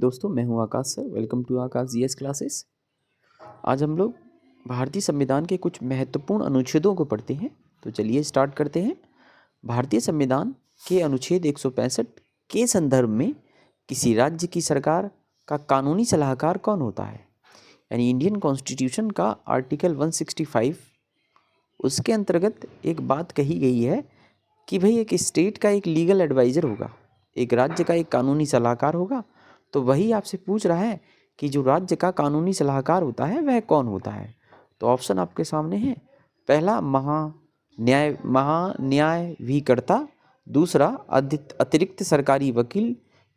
दोस्तों, मैं हूं Akash sir. Welcome to Akash GS classes. आज हम लोग भारतीय संविधान के कुछ महत्वपूर्ण अनुच्छेदों को पढ़ते हैं। तो चलिए स्टार्ट करते हैं। भारतीय संविधान के अनुच्छेद 165 के संदर्भ में किसी राज्य की सरकार का कानूनी सलाहकार कौन होता है? यानी इंडियन कॉन्स्टिट्यूशन का आर्टिकल 165, उसके अंतर्गत एक बात कही गई है कि भाई एक स्टेट का एक लीगल एडवाइज़र होगा, एक राज्य का एक कानूनी सलाहकार होगा। तो वही आपसे पूछ रहा है कि जो राज्य का कानूनी सलाहकार होता है वह कौन होता है। तो ऑप्शन आपके सामने है। पहला महान्यायभिकर्ता, दूसरा अतिरिक्त सरकारी वकील,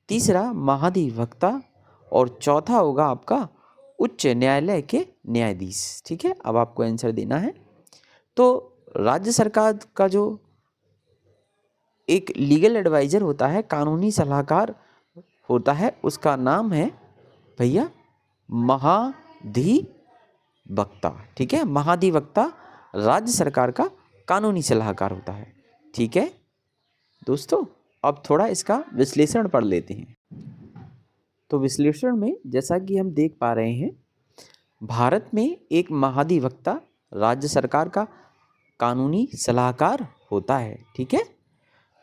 तीसरा महाधिवक्ता और चौथा होगा आपका उच्च न्यायालय के न्यायाधीश। ठीक है, अब आपको आंसर देना है। तो राज्य सरकार का जो एक लीगल एडवाइज़र होता है, कानूनी सलाहकार होता है, उसका नाम है भैया महाधिवक्ता। ठीक है, महाधिवक्ता राज्य सरकार का कानूनी सलाहकार होता है। ठीक है दोस्तों, अब थोड़ा इसका विश्लेषण पढ़ लेते हैं। तो विश्लेषण में जैसा कि हम देख पा रहे हैं, भारत में एक महाधिवक्ता राज्य सरकार का कानूनी सलाहकार होता है। ठीक है,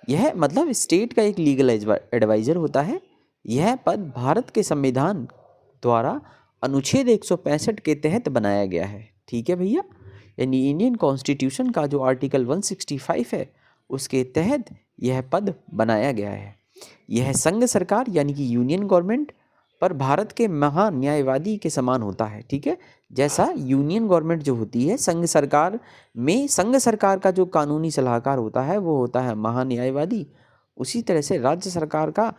यह मतलब स्टेट का एक लीगल एडवाइज़र होता है। यह पद भारत के संविधान द्वारा अनुच्छेद 165 के तहत बनाया गया है। ठीक है भैया, यानी इंडियन कॉन्स्टिट्यूशन का जो आर्टिकल 165 है उसके तहत यह पद बनाया गया है। यह संघ सरकार यानी कि यूनियन गवर्नमेंट पर भारत के महान्यायवादी के समान होता है। ठीक है, जैसा यूनियन गवर्नमेंट जो होती है, संघ सरकार में संघ सरकार का जो कानूनी सलाहकार होता है वो होता है महान्यायवादी, उसी तरह से राज्य सरकार का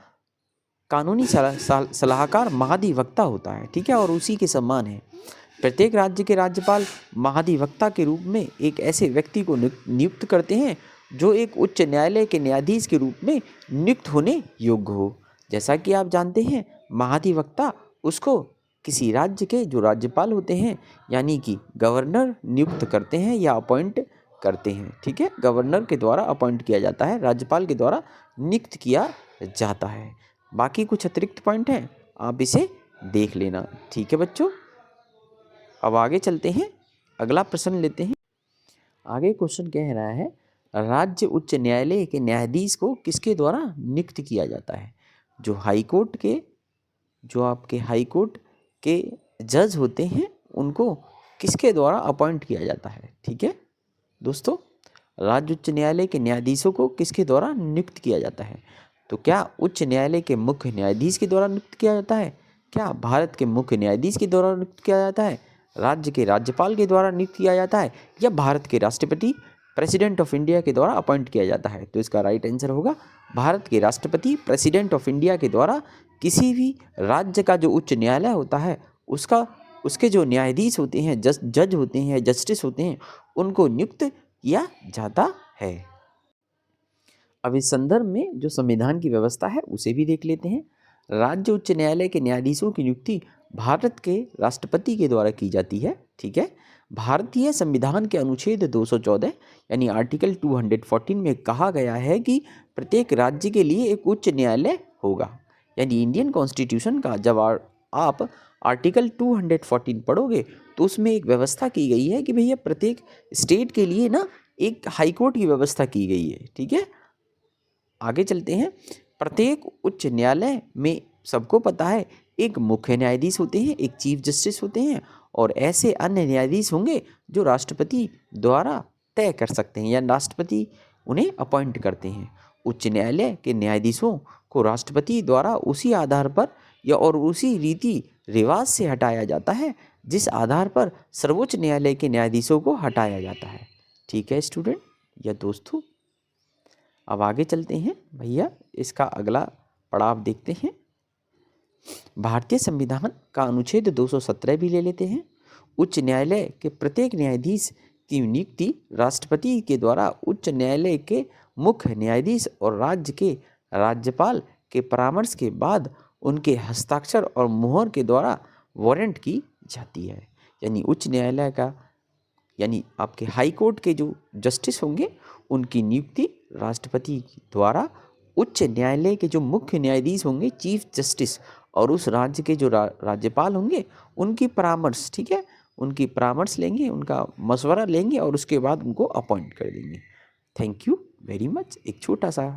कानूनी सलाहकार महाधिवक्ता होता है। ठीक है, और उसी के समान है। प्रत्येक राज्य के राज्यपाल महाधिवक्ता के रूप में एक ऐसे व्यक्ति को नियुक्त करते हैं जो एक उच्च न्यायालय के न्यायाधीश के रूप में नियुक्त होने योग्य हो। जैसा कि आप जानते हैं, महाधिवक्ता उसको किसी राज्य के जो राज्यपाल होते हैं यानी कि गवर्नर नियुक्त करते हैं या अपॉइंट करते हैं। ठीक है, गवर्नर के द्वारा अपॉइंट किया जाता है, राज्यपाल के द्वारा नियुक्त किया जाता है। बाकी कुछ अतिरिक्त पॉइंट हैं, आप इसे देख लेना। ठीक है बच्चों, अब आगे चलते हैं, अगला प्रश्न लेते हैं। आगे क्वेश्चन कह रहा है, राज्य उच्च न्यायालय के न्यायाधीश को किसके द्वारा नियुक्त किया जाता है? जो आपके हाई कोर्ट के जज होते हैं उनको किसके द्वारा अपॉइंट किया जाता है? ठीक है दोस्तों, राज्य उच्च न्यायालय के न्यायाधीशों को किसके द्वारा नियुक्त किया जाता है? तो क्या उच्च न्यायालय के मुख्य न्यायाधीश के द्वारा नियुक्त किया जाता है? क्या भारत के मुख्य न्यायाधीश के द्वारा नियुक्त किया जाता है? राज्य के राज्यपाल के द्वारा नियुक्त किया जाता है? या भारत के राष्ट्रपति प्रेसिडेंट ऑफ इंडिया के द्वारा अपॉइंट किया जाता है? तो इसका राइट आंसर होगा भारत के राष्ट्रपति प्रेसिडेंट ऑफ इंडिया के द्वारा किसी भी राज्य का जो उच्च न्यायालय होता है उसके जो न्यायाधीश होते हैं, जज होते हैं, जस्टिस होते हैं, उनको नियुक्त किया जाता है। अब इस संदर्भ में जो संविधान की व्यवस्था है उसे भी देख लेते हैं। राज्य उच्च न्यायालय के न्यायाधीशों की नियुक्ति भारत के राष्ट्रपति के द्वारा की जाती है। ठीक है, भारतीय संविधान के अनुच्छेद 214 यानी आर्टिकल 214 में कहा गया है कि प्रत्येक राज्य के लिए एक उच्च न्यायालय होगा। यानी इंडियन कॉन्स्टिट्यूशन का जब आप आर्टिकल 214 पढ़ोगे तो उसमें एक व्यवस्था की गई है कि भैया प्रत्येक स्टेट के लिए ना एक हाई कोर्ट की व्यवस्था की गई है। ठीक है, आगे चलते हैं। प्रत्येक उच्च न्यायालय में सबको पता है एक मुख्य न्यायाधीश होते हैं, एक चीफ जस्टिस होते हैं और ऐसे अन्य न्यायाधीश होंगे जो राष्ट्रपति द्वारा तय कर सकते हैं या राष्ट्रपति उन्हें अपॉइंट करते हैं। उच्च न्यायालय के न्यायाधीशों को राष्ट्रपति द्वारा उसी आधार पर या और उसी रीति रिवाज से हटाया जाता है जिस आधार पर सर्वोच्च न्यायालय के न्यायाधीशों को हटाया जाता है। ठीक है स्टूडेंट या दोस्तों, अब आगे चलते हैं भैया, इसका अगला पड़ाव देखते हैं। भारतीय संविधान का अनुच्छेद 217 भी ले लेते हैं। उच्च न्यायालय के प्रत्येक न्यायाधीश की नियुक्ति राष्ट्रपति के द्वारा उच्च न्यायालय के मुख्य न्यायाधीश और राज्य के राज्यपाल के परामर्श के बाद उनके हस्ताक्षर और मुहर के द्वारा वारंट की जाती है। यानी उच्च न्यायालय का यानी आपके हाई कोर्ट के जो जस्टिस होंगे उनकी नियुक्ति राष्ट्रपति द्वारा उच्च न्यायालय के जो मुख्य न्यायाधीश होंगे चीफ जस्टिस, और उस राज्य के जो राज्यपाल होंगे उनकी परामर्श, ठीक है, उनकी परामर्श लेंगे, उनका मशवरा लेंगे और उसके बाद उनको अपॉइंट कर देंगे। Thank you very much. एक छोटा सा